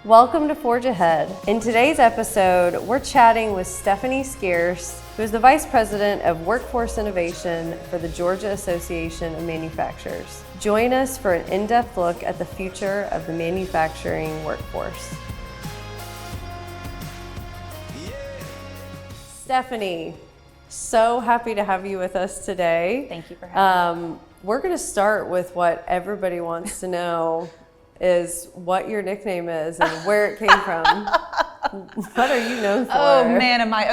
Welcome to Forge Ahead. In today's episode, we're chatting with Stephanie Scearce, who is the Vice President of Workforce Innovation for the Georgia Association of Manufacturers. Join us for an in-depth look at the future of the manufacturing workforce. Stephanie, so happy to have you with us today. Thank you for having me. We're going to start with what everybody wants to know. Is what your nickname is and where it came from. What are you known for? Oh man, am I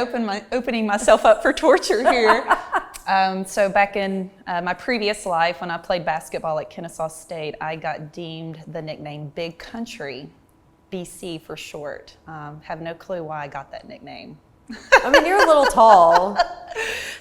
opening myself up for torture here? So back in my previous life, when I played basketball at Kennesaw State, I got deemed the nickname Big Country, BC for short. Have no clue why I got that nickname. I mean, you're a little tall.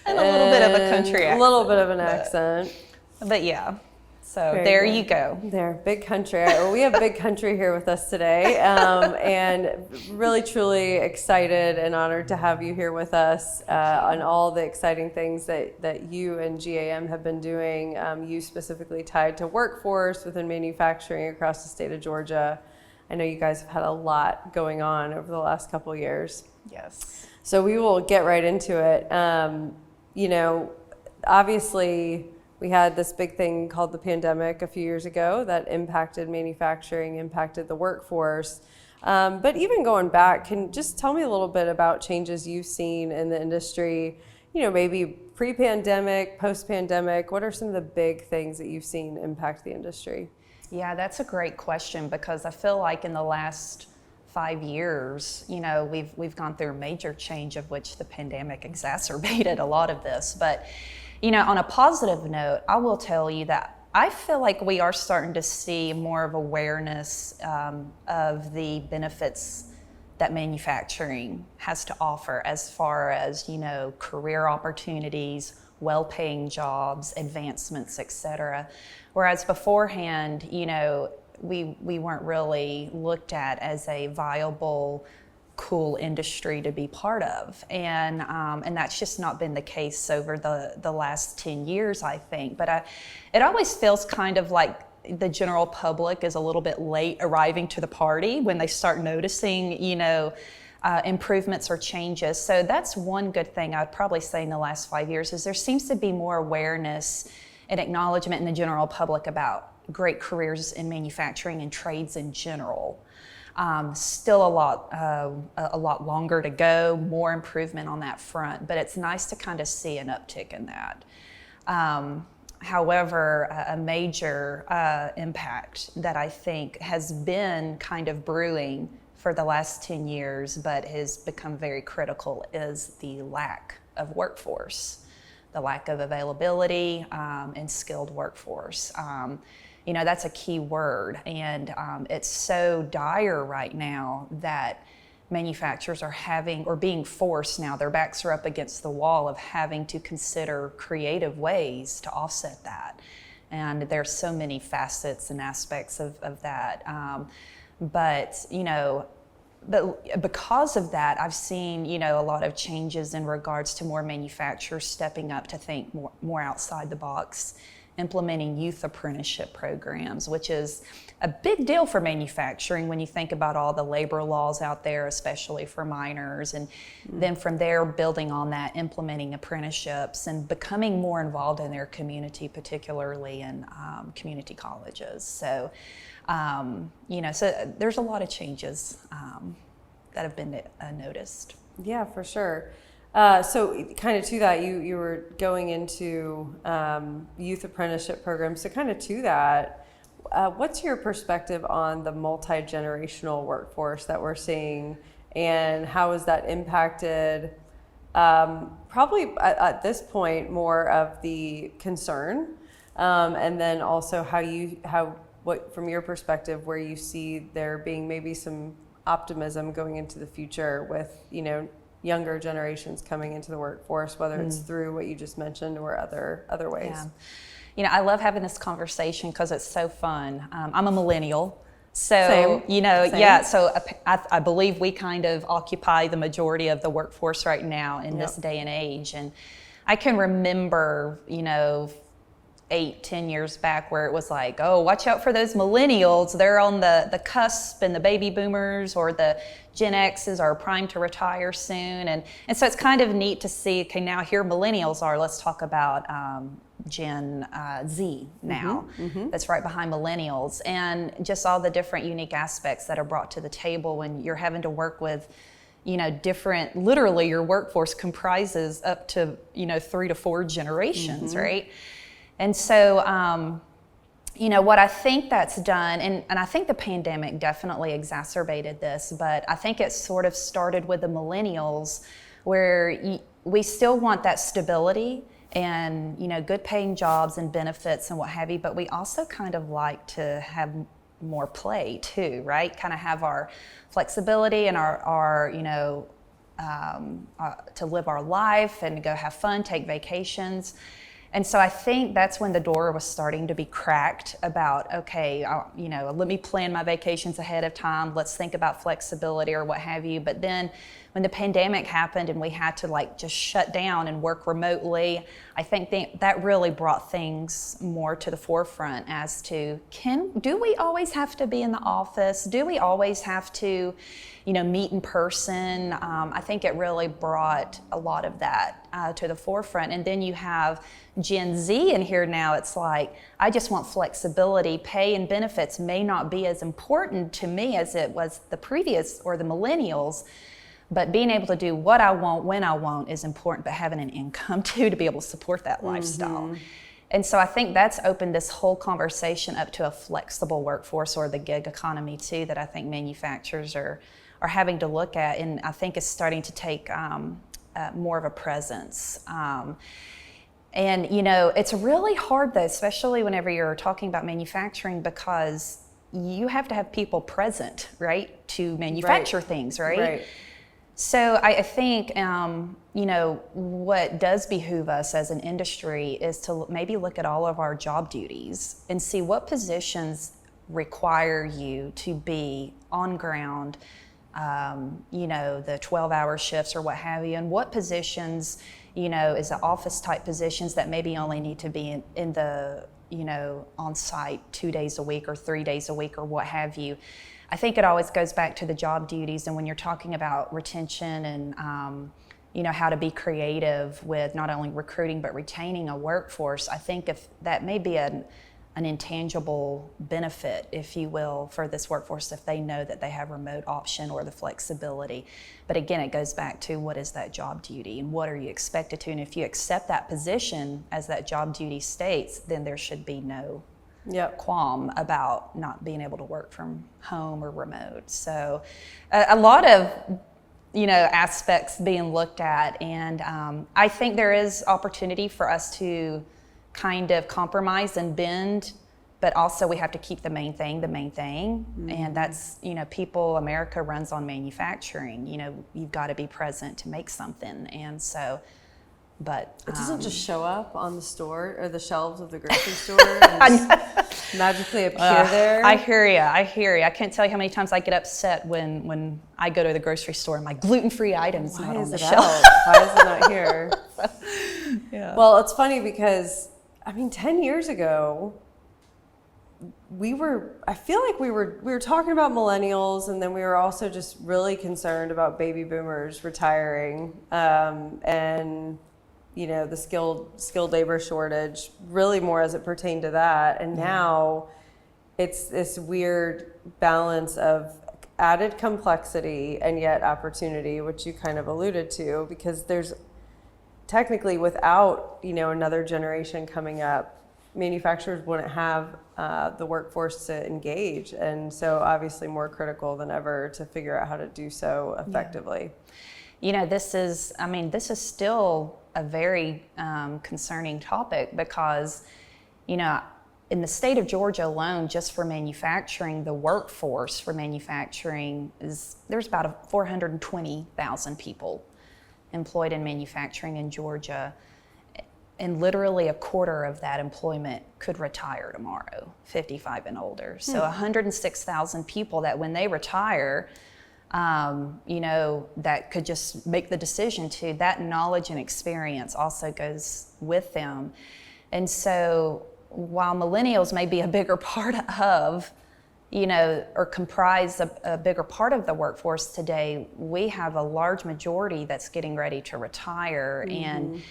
and a little bit of a country accent. A little bit of an accent. But yeah. So Very there good. You go. There, Big Country. Well, we have Big Country here with us today, and really, truly excited and honored to have you here with us on all the exciting things that you and GAM have been doing. You specifically tied to workforce within manufacturing across the state of Georgia. I know you guys have had a lot going on over the last couple of years. Yes. So we will get right into it. Obviously, we had this big thing called the pandemic a few years ago that impacted manufacturing, impacted the workforce. But even going back, can just tell me a little bit about changes you've seen in the industry, maybe pre-pandemic, post-pandemic. What are some of the big things that you've seen impact the industry? Yeah, that's a great question because I feel like in the last 5 years, we've gone through a major change of which the pandemic exacerbated a lot of this. But on a positive note, I will tell you that I feel like we are starting to see more of awareness of the benefits that manufacturing has to offer as far as, career opportunities, well-paying jobs, advancements, et cetera. Whereas beforehand, we weren't really looked at as a viable, cool industry to be part of, and that's just not been the case over the last 10 years, I think. But it always feels kind of like the general public is a little bit late arriving to the party when they start noticing, improvements or changes. So that's one good thing I'd probably say in the last 5 years is there seems to be more awareness and acknowledgement in the general public about great careers in manufacturing and trades in general. Still a lot longer to go, more improvement on that front, but it's nice to kind of see an uptick in that. However, a major impact that I think has been kind of brewing for the last 10 years, but has become very critical is the lack of workforce, the lack of availability and skilled workforce. That's a key word, and it's so dire right now that manufacturers are being forced now, their backs are up against the wall of having to consider creative ways to offset that. And there's so many facets and aspects of that. But because of that, I've seen, a lot of changes in regards to more manufacturers stepping up to think more outside the box, implementing youth apprenticeship programs, which is a big deal for manufacturing when you think about all the labor laws out there, especially for minors. And then from there, building on that, implementing apprenticeships and becoming more involved in their community, particularly in community colleges. So, so there's a lot of changes that have been noticed. Yeah, for sure. So kind of to that, you were going into youth apprenticeship programs. So kind of to that, what's your perspective on the multi-generational workforce that we're seeing, and how has that impacted probably at this point more of the concern, and then also what from your perspective where you see there being maybe some optimism going into the future with younger generations coming into the workforce, whether it's through what you just mentioned or other ways. Yeah. I love having this conversation because it's so fun. I'm a millennial. So, Same. yeah, so I believe we kind of occupy the majority of the workforce right now in this day and age. And I can remember, 8-10 years back, where it was like, oh, watch out for those millennials, they're on the cusp, and the baby boomers or the Gen X's are primed to retire soon. And so it's kind of neat to see, okay, now here millennials are, let's talk about Gen Z now, that's right behind millennials, and just all the different unique aspects that are brought to the table when you're having to work with, different, literally your workforce comprises up to, 3 to 4 generations, right? And so, what I think that's done, and I think the pandemic definitely exacerbated this, but I think it sort of started with the millennials, where we still want that stability and, good paying jobs and benefits and what have you, but we also kind of like to have more play too, right? Kind of have our flexibility and our to live our life and go have fun, take vacations. And so I think that's when the door was starting to be cracked about, okay, let me plan my vacations ahead of time. Let's think about flexibility or what have you. But then when the pandemic happened and we had to just shut down and work remotely, I think that really brought things more to the forefront as to, do we always have to be in the office? Do we always have to, meet in person? I think it really brought a lot of that to the forefront. And then you have Gen Z in here now. It's like, I just want flexibility. Pay and benefits may not be as important to me as it was the previous or the millennials, but being able to do what I want when I want is important, but having an income too to be able to support that lifestyle. And so I think that's opened this whole conversation up to a flexible workforce, or the gig economy too, that I think manufacturers are having to look at, and I think is starting to take more of a presence. And it's really hard though, especially whenever you're talking about manufacturing, because you have to have people present, right, to manufacture things, right? So I think, what does behoove us as an industry is to maybe look at all of our job duties and see what positions require you to be on ground, the 12-hour shifts or what have you, and what positions, is the office type positions that maybe only need to be in the, on site 2 days a week or 3 days a week or what have you. I think it always goes back to the job duties, and when you're talking about retention and how to be creative with not only recruiting but retaining a workforce, I think if that may be an intangible benefit, if you will, for this workforce if they know that they have remote option or the flexibility. But again, it goes back to what is that job duty and what are you expected to, and if you accept that position as that job duty states, then there should be no qualm about not being able to work from home or remote. So a lot of aspects being looked at, and I think there is opportunity for us to kind of compromise and bend, but also we have to keep the main thing, and that's America runs on manufacturing. You've got to be present to make something, and so. But it doesn't just show up on the store or the shelves of the grocery store and just magically appear there. I hear you. I can't tell you how many times I get upset when I go to the grocery store and my gluten-free item's not on the shelf. Why is it not here? Well, it's funny because 10 years ago, I feel like we were talking about millennials, and then we were also just really concerned about baby boomers retiring, and the skilled labor shortage, really more as it pertained to that. And now it's this weird balance of added complexity and yet opportunity, which you kind of alluded to, because there's technically, without another generation coming up, manufacturers wouldn't have the workforce to engage, and so obviously more critical than ever to figure out how to do so effectively. This is still a very concerning topic, because in the state of Georgia alone, just for manufacturing, the workforce for manufacturing there's about 420,000 people employed in manufacturing in Georgia, and literally a quarter of that employment could retire tomorrow, 55 and older. So 106,000 people that when they retire, that could just make the decision that knowledge and experience also goes with them. And so while millennials may be a bigger part of, or comprise a bigger part of the workforce today, we have a large majority that's getting ready to retire. And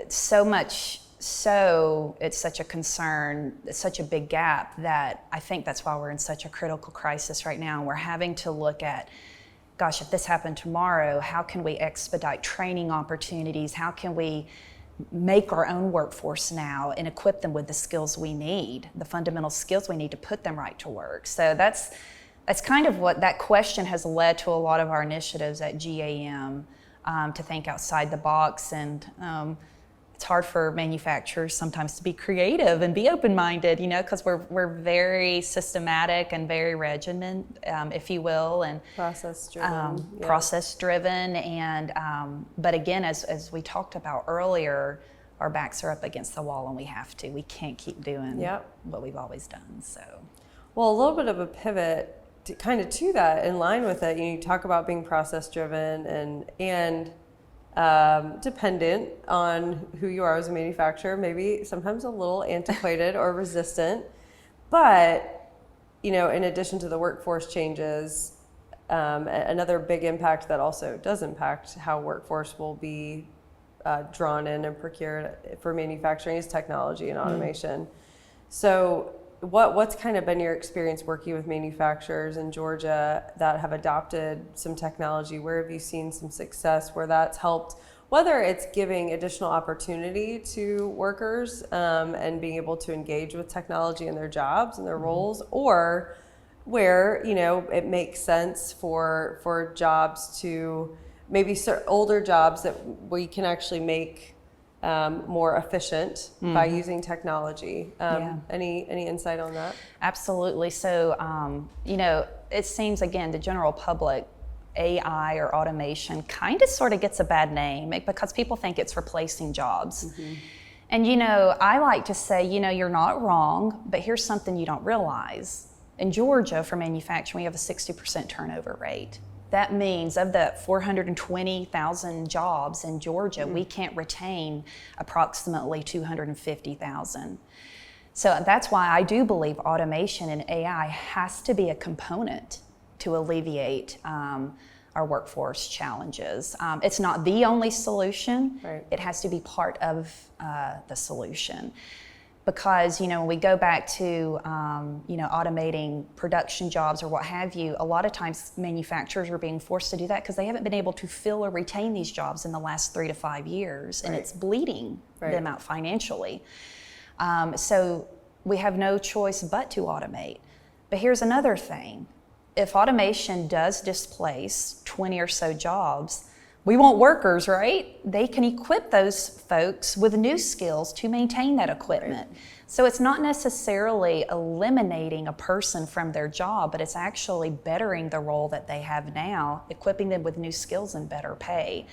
so much so, it's such a concern, it's such a big gap that I think that's why we're in such a critical crisis right now. And we're having to look at, gosh, if this happened tomorrow, how can we expedite training opportunities? How can we make our own workforce now and equip them with the skills we need, the fundamental skills we need to put them right to work? So that's kind of what that question has led to a lot of our initiatives at GAM, to think outside the box. And it's hard for manufacturers sometimes to be creative and be open-minded, because we're very systematic and very regimented, if you will, and process-driven. Process-driven. And but again, as we talked about earlier, our backs are up against the wall, and we can't keep doing what we've always done. So, well, a little bit of a pivot to that, in line with it. You talk about being process-driven and dependent on who you are as a manufacturer, maybe sometimes a little antiquated or resistant. But, in addition to the workforce changes, another big impact that also does impact how workforce will be drawn in and procured for manufacturing is technology and automation. So what's kind of been your experience working with manufacturers in Georgia that have adopted some technology? Where have you seen some success where that's helped, whether it's giving additional opportunity to workers and being able to engage with technology in their jobs and their roles, or where it makes sense for jobs to maybe older jobs that we can actually make more efficient by using technology. Any insight on that? Absolutely. So, it seems, again, the general public, AI or automation kind of sort of gets a bad name because people think it's replacing jobs. And, I like to say, you're not wrong, but here's something you don't realize. In Georgia, for manufacturing, we have a 60% turnover rate. That means of the 420,000 jobs in Georgia, we can't retain approximately 250,000. So that's why I do believe automation and AI has to be a component to alleviate our workforce challenges. It's not the only solution. Right. It has to be part of the solution. Because, when we go back to, automating production jobs or what have you, a lot of times manufacturers are being forced to do that because they haven't been able to fill or retain these jobs in the last 3 to 5 years, and it's bleeding them out financially. So we have no choice but to automate. But here's another thing. If automation does displace 20 or so jobs, we want workers, right? They can equip those folks with new skills to maintain that equipment. Right. So it's not necessarily eliminating a person from their job, but it's actually bettering the role that they have now, equipping them with new skills and better pay.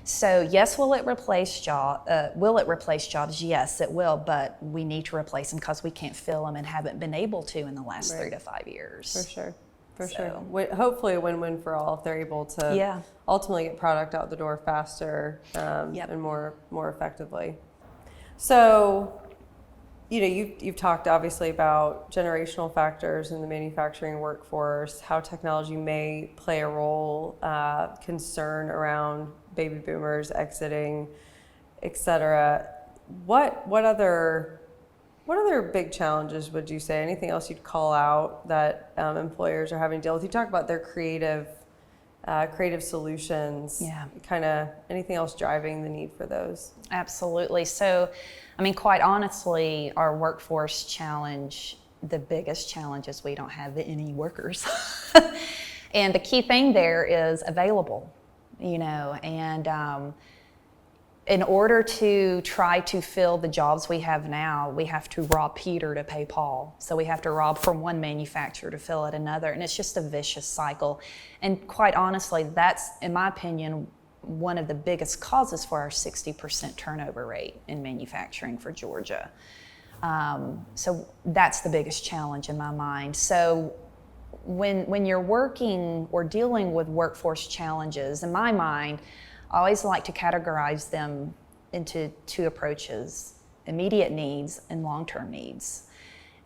So yes, will it replace jobs? Yes, it will, but we need to replace them because we can't fill them and haven't been able to in the last 3 to 5 years. For sure. For sure. Hopefully a win-win for all if they're able to ultimately get product out the door faster and more effectively. So, you've talked obviously about generational factors in the manufacturing workforce, how technology may play a role, concern around baby boomers exiting, et cetera. What other big challenges would you say? Anything else you'd call out that employers are having to deal with? You talk about their creative solutions. Yeah. Kind of anything else driving the need for those? Absolutely. So, quite honestly, our workforce challenge, the biggest challenge is we don't have any workers. And the key thing there is available, and in order to try to fill the jobs we have now, we have to rob Peter to pay Paul. So we have to rob from one manufacturer to fill at another, and it's just a vicious cycle. And quite honestly, that's, in my opinion, one of the biggest causes for our 60% turnover rate in manufacturing for Georgia. So that's the biggest challenge in my mind. So when you're working or dealing with workforce challenges, in my mind, I always like to categorize them into 2 approaches. immediate needs and long-term needs.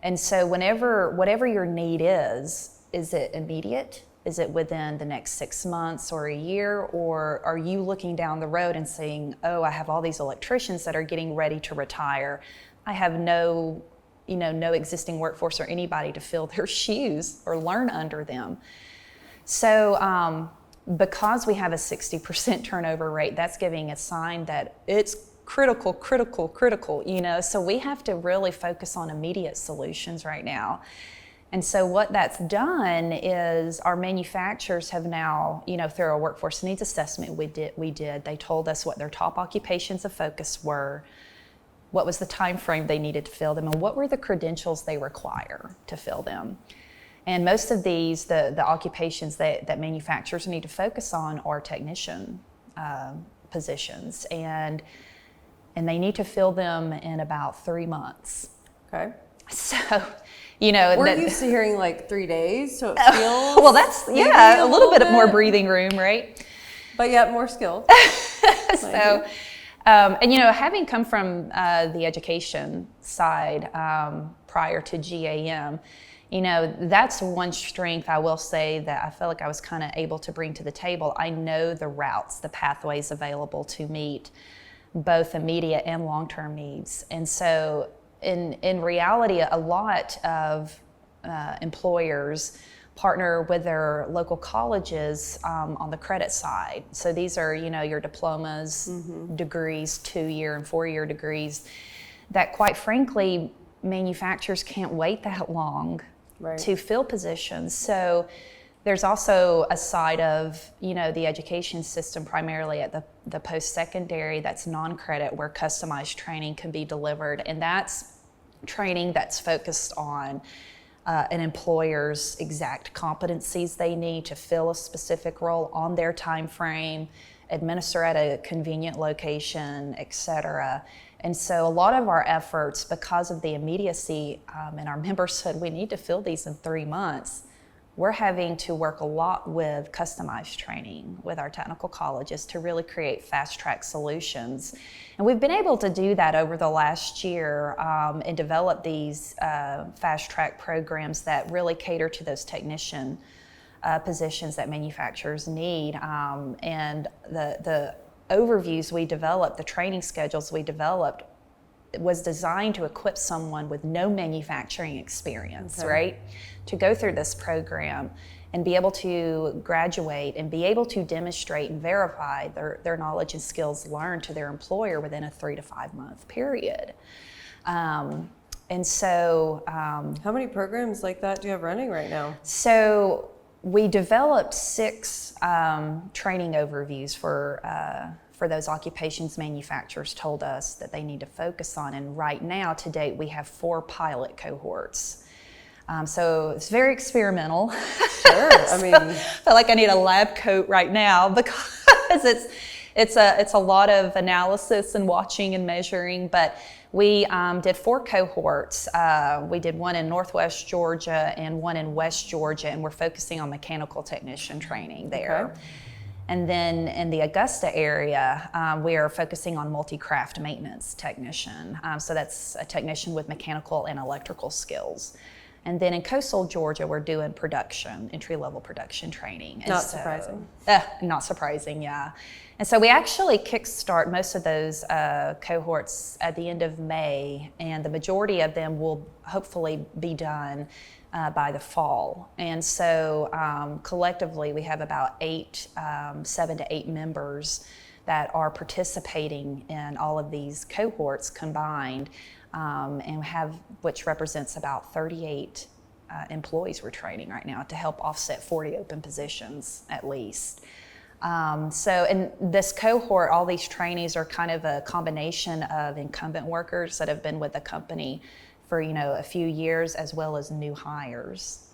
And so whatever your need is it immediate? Is it within the next 6 months or a year? Or are you looking down the road and saying, oh, I have all these electricians that are getting ready to retire. I have no existing workforce or anybody to fill their shoes or learn under them. So because we have a 60% turnover rate, that's giving a sign that it's critical, so we have to really focus on immediate solutions right now. And so what that's done is our manufacturers have now, through our workforce needs assessment we did, they told us what their top occupations of focus were, what was the time frame they needed to fill them, and what were the credentials they require to fill them. And most of these, the occupations that manufacturers need to focus on are technician positions, and they need to fill them in about 3 months. Okay. So, we're used to hearing like 3 days, so it feels well, that's a little bit more breathing room, right? But yet more skilled. So, and having come from the education side prior to GAM, that's one strength I will say that I feel like I was kind of able to bring to the table. I know the routes, the pathways available to meet both immediate and long-term needs. And so in reality, a lot of employers partner with their local colleges on the credit side. So these are, your diplomas, degrees, 2-year and 4-year degrees that quite frankly, manufacturers can't wait that long to fill positions. So there's also a side of, the education system primarily at the post-secondary that's non-credit where customized training can be delivered. And that's training that's focused on an employer's exact competencies they need to fill a specific role on their time frame, administer at a convenient location, et cetera. And so a lot of our efforts, because of the immediacy and our members said we need to fill these in 3 months, we're having to work a lot with customized training with our technical colleges to really create fast-track solutions. And we've been able to do that over the last year and develop these fast-track programs that really cater to those technician positions that manufacturers need. And the overviews we developed, the training schedules we developed, was designed to equip someone with no manufacturing experience, right? To go through this program and be able to graduate and be able to demonstrate and verify their knowledge and skills learned to their employer within a 3 to 5 month period. And so... how many programs like that do you have running right now? So we developed 6 training overviews for those occupations manufacturers told us that they need to focus on. And right now, to date, we have 4 pilot cohorts. So it's very experimental. Sure, I mean, I feel like I need a lab coat right now because it's a lot of analysis and watching and measuring. But we did 4 cohorts. We did one in Northwest Georgia and one in West Georgia, and we're focusing on mechanical technician training there. Okay. And then in the Augusta area, we are focusing on multi-craft maintenance technician. So that's a technician with mechanical and electrical skills. And then in coastal Georgia, we're doing production, entry-level production training. And surprising. Not surprising, yeah. And so we actually kickstart most of those cohorts at the end of May, and the majority of them will hopefully be done by the fall. And so collectively, we have about 7 to 8 members that are participating in all of these cohorts combined, and which represents about 38 employees we're training right now to help offset 40 open positions at least. So in this cohort, all these trainees are kind of a combination of incumbent workers that have been with the company for a few years, as well as new hires.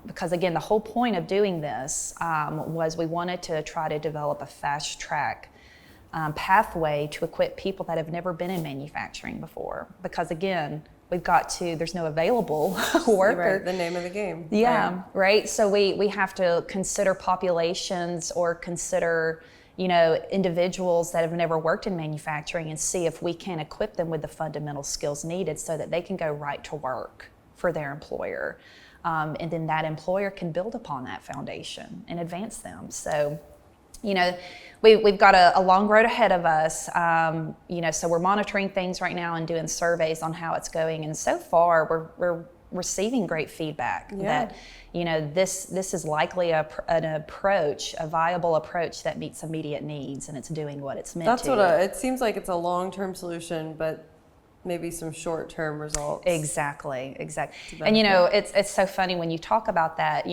Because again, the whole point of doing this was we wanted to try to develop a fast track pathway to equip people that have never been in manufacturing before. Because again, there's no available worker. Right, the name of the game. Yeah, right. So we have to consider populations or consider, individuals that have never worked in manufacturing and see if we can equip them with the fundamental skills needed so that they can go right to work for their employer. And then that employer can build upon that foundation and advance them. So, we've got a long road ahead of us. So we're monitoring things right now and doing surveys on how it's going. And so far, we're receiving great feedback that, this is likely a viable approach that meets immediate needs, and it's doing what it's meant to. It seems like it's a long-term solution, but maybe some short-term results. Exactly. And it's so funny when you talk about that,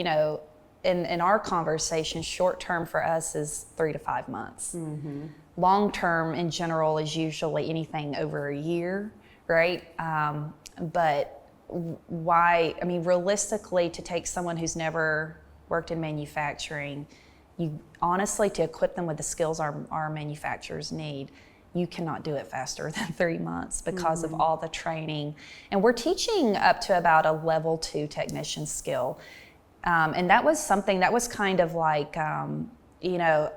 in our conversation, short-term for us is 3 to 5 months. Mm-hmm. Long-term in general is usually anything over a year, right? But realistically, to take someone who's never worked in manufacturing, to equip them with the skills our manufacturers need, you cannot do it faster than 3 months because of all the training. And we're teaching up to about a level 2 technician skill. And that was something that was kind of like, an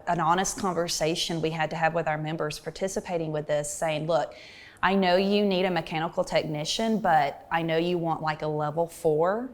honest conversation we had to have with our members participating with this, saying, look, I know you need a mechanical technician, but I know you want like a level 4,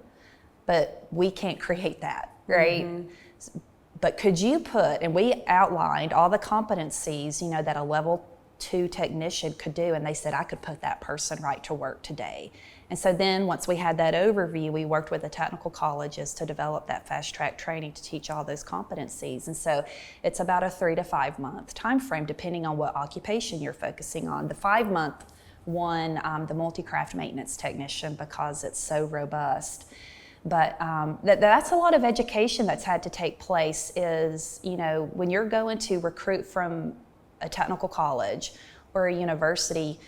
but we can't create that, right? Mm-hmm. But could you and we outlined all the competencies, that a level 2 technician could do, and they said I could put that person right to work today. And so then once we had that overview, we worked with the technical colleges to develop that fast track training to teach all those competencies. And so it's about a 3 to 5 month time frame, depending on what occupation you're focusing on. The 5 month one, the multi-craft maintenance technician, because it's so robust. But that's a lot of education that's had to take place is, when you're going to recruit from a technical college or a university,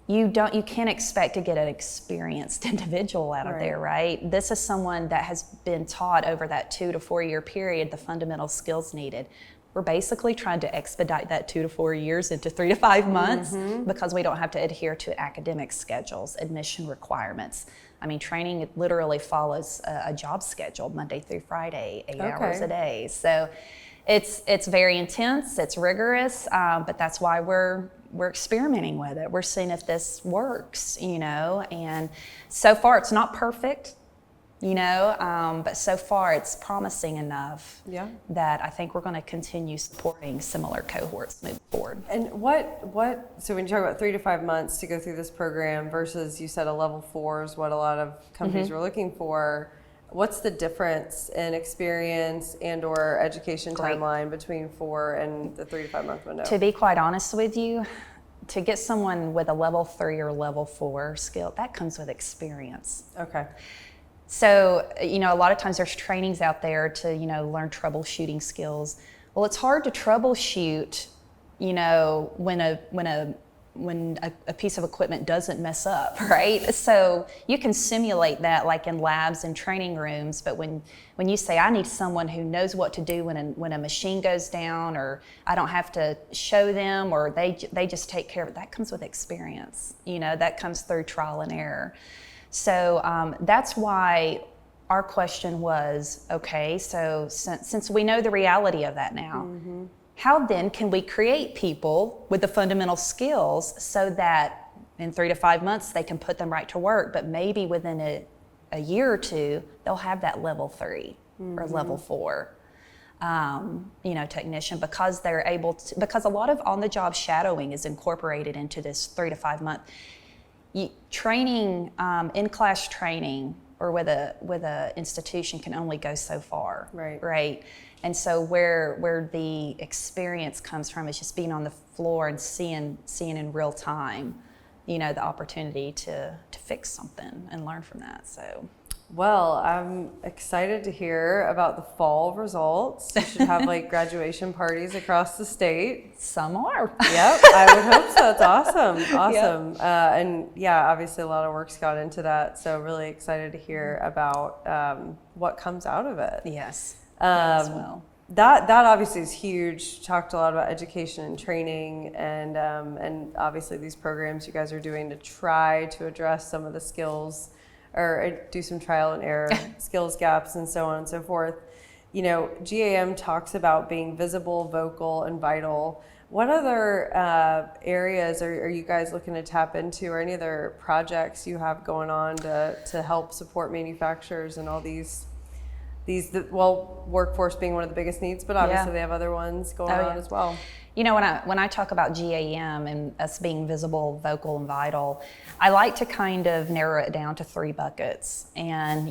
you can't expect to get an experienced individual out of there, right? This is someone that has been taught over that 2 to 4 year period the fundamental skills needed. We're basically trying to expedite that 2 to 4 years into 3 to 5 months because we don't have to adhere to academic schedules, admission requirements. Training literally follows a job schedule, Monday through Friday, 8 hours a day. So it's very intense, it's rigorous, but that's why we're experimenting with it. We're seeing if this works, and so far it's not perfect, but so far it's promising enough that I think we're going to continue supporting similar cohorts moving forward. And so when you talk about 3 to 5 months to go through this program versus you said a level 4 is what a lot of companies were looking for, what's the difference in experience and or education timeline between 4 and the 3 to 5 month window? To be quite honest with you, to get someone with a level 3 or level 4 skill, that comes with experience. Okay. So, a lot of times there's trainings out there to, learn troubleshooting skills. Well, it's hard to troubleshoot, when a piece of equipment doesn't mess up, right? So you can simulate that like in labs and training rooms, but when you say I need someone who knows what to do when a machine goes down, or I don't have to show them, or they just take care of it, that comes with experience. That comes through trial and error. So that's why our question was, okay, so since we know the reality of that now, how then can we create people with the fundamental skills so that in 3 to 5 months they can put them right to work, but maybe within a year or two they'll have that level 3 or level 4 technician, because they're able to, because a lot of on-the-job shadowing is incorporated into this 3 to 5 month training. In-class training or with a institution can only go so far, right? And so where the experience comes from is just being on the floor and seeing in real time, the opportunity to fix something and learn from that. So, well, I'm excited to hear about the fall results. You should have like graduation parties across the state. Some are. Yep, I would hope so. It's awesome. Yep. And obviously a lot of work's gone into that. So really excited to hear about what comes out of it. Yes. As well. That obviously is huge. Talked a lot about education and training, and obviously these programs you guys are doing to try to address some of the skills or do some trial and error skills gaps and so on and so forth. GAM talks about being visible, vocal, and vital. What other areas are you guys looking to tap into, or any other projects you have going on to help support manufacturers and all these, workforce being one of the biggest needs, but obviously they have other ones going on as well. When I talk about GAM and us being visible, vocal, and vital, I like to kind of narrow it down to 3 buckets. And,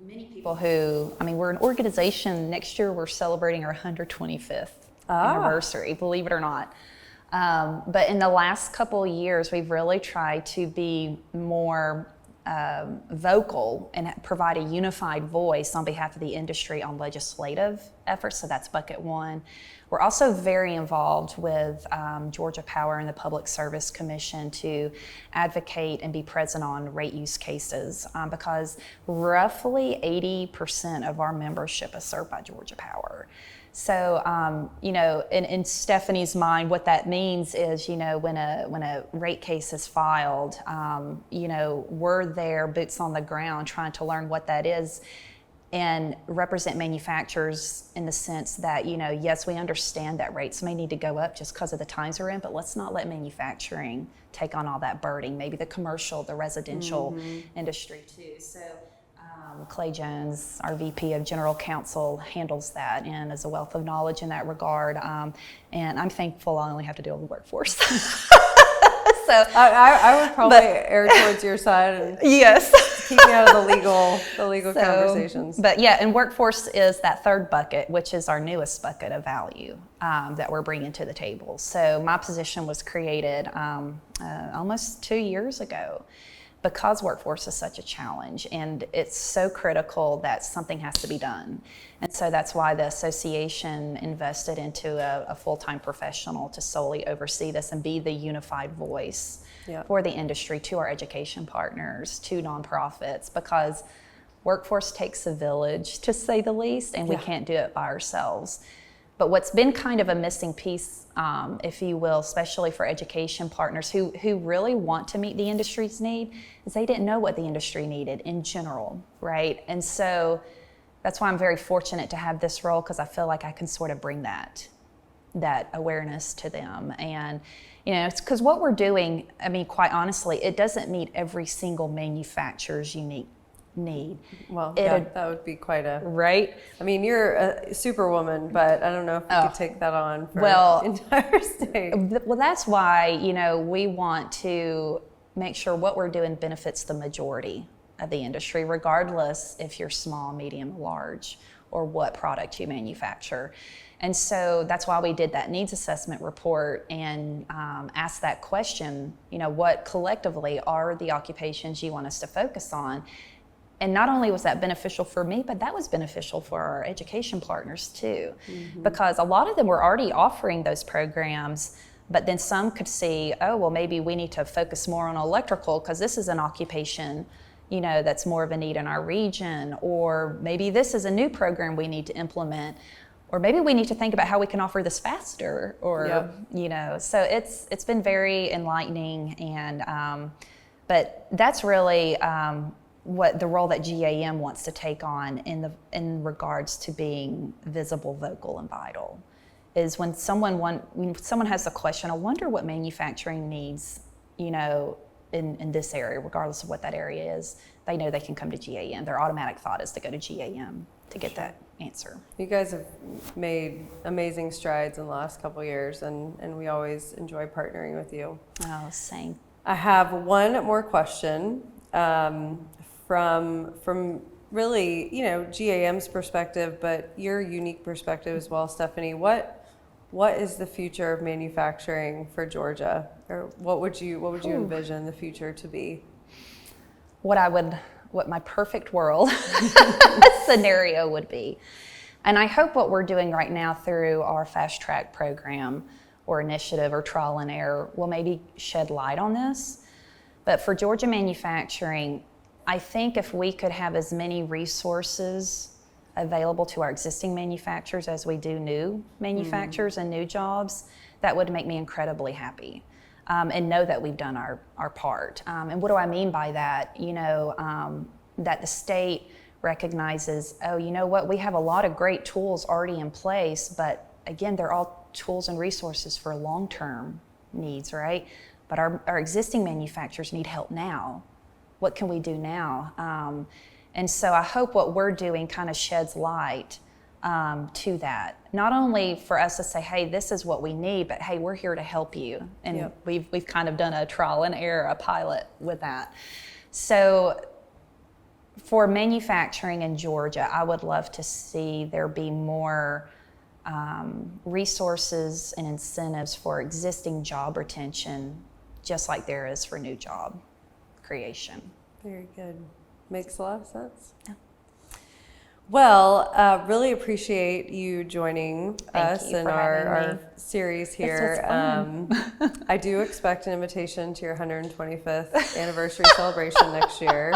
many people we're an organization, next year we're celebrating our 125th anniversary, believe it or not. But in the last couple of years, we've really tried to be more vocal and provide a unified voice on behalf of the industry on legislative efforts. So that's bucket 1. We're also very involved with Georgia Power and the Public Service Commission to advocate and be present on rate use cases because roughly 80% of our membership is served by Georgia Power. So, in Stephanie's mind, what that means is, when a rate case is filed, we're there, boots on the ground, trying to learn what that is and represent manufacturers in the sense that, yes, we understand that rates may need to go up just because of the times we're in, but let's not let manufacturing take on all that burden, maybe the commercial, the residential industry too. So Clay Jones, our VP of General Counsel, handles that and is a wealth of knowledge in that regard. And I'm thankful I only have to deal with workforce. So I would probably err towards your side and yes, keep me out of the legal conversations. But yeah, and workforce is that 3rd bucket, which is our newest bucket of value that we're bringing to the table. So my position was created almost 2 years ago because workforce is such a challenge and it's so critical that something has to be done. And so that's why the association invested into a full-time professional to solely oversee this and be the unified voice for the industry, to our education partners, to nonprofits, because workforce takes a village, to say the least, and we can't do it by ourselves. But what's been kind of a missing piece, if you will, especially for education partners who really want to meet the industry's need, is they didn't know what the industry needed in general, right? And so that's why I'm very fortunate to have this role, because I feel like I can sort of bring that awareness to them. And, it's because what we're doing, quite honestly, it doesn't meet every single manufacturer's unique need. Well, that would be quite a... Right? You're a superwoman, but I don't know if you could take that on for the entire state. Well, that's why, we want to make sure what we're doing benefits the majority of the industry, regardless if you're small, medium, large, or what product you manufacture. And so that's why we did that needs assessment report and asked that question, what collectively are the occupations you want us to focus on? And not only was that beneficial for me, but that was beneficial for our education partners too, because a lot of them were already offering those programs, but then some could see, maybe we need to focus more on electrical because this is an occupation, that's more of a need in our region, or maybe this is a new program we need to implement, or maybe we need to think about how we can offer this faster, or, so it's been very enlightening. And, but that's really, what the role that GAM wants to take on in regards to being visible, vocal, and vital, is when someone has a question, I wonder what manufacturing needs, in this area, regardless of what that area is, they know they can come to GAM. Their automatic thought is to go to GAM to get that answer. You guys have made amazing strides in the last couple of years, and we always enjoy partnering with you. Oh, same. I have one more question. From really, GAM's perspective, but your unique perspective as well, Stephanie. What is the future of manufacturing for Georgia, or what would you envision the future to be? What my perfect world scenario would be, and I hope what we're doing right now through our fast track program or initiative or trial and error will maybe shed light on this. But for Georgia manufacturing, I think if we could have as many resources available to our existing manufacturers as we do new manufacturers and new jobs, that would make me incredibly happy, and know that we've done our part. And what do I mean by that? That the state recognizes, oh, you know what, we have a lot of great tools already in place, but again, they're all tools and resources for long-term needs, right? But our existing manufacturers need help now. What can we do now? And so I hope what we're doing kind of sheds light to that. Not only for us to say, hey, this is what we need, but hey, we're here to help you. And we've kind of done a trial and error, a pilot with that. So for manufacturing in Georgia, I would love to see there be more resources and incentives for existing job retention, just like there is for new job creation. Very good. Makes a lot of sense. Yeah. Well, really appreciate you joining us you in for having our me. series This here. was fun. I do expect an invitation to your 125th anniversary celebration next year.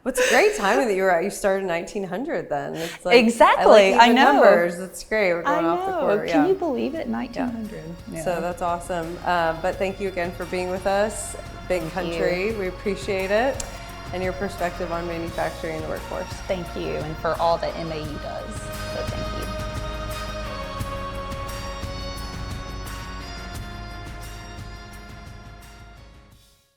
What's a great timing that you started in 1900 then. It's like, Exactly, I know. Numbers. It's great. We're I going off the know. quarter. Can Yeah. you believe it? 1900. Yeah. So that's awesome. But thank you again for being with us. Big Thank country. you. We appreciate it. And your perspective on manufacturing and the workforce. Thank you, and for all that MAU does.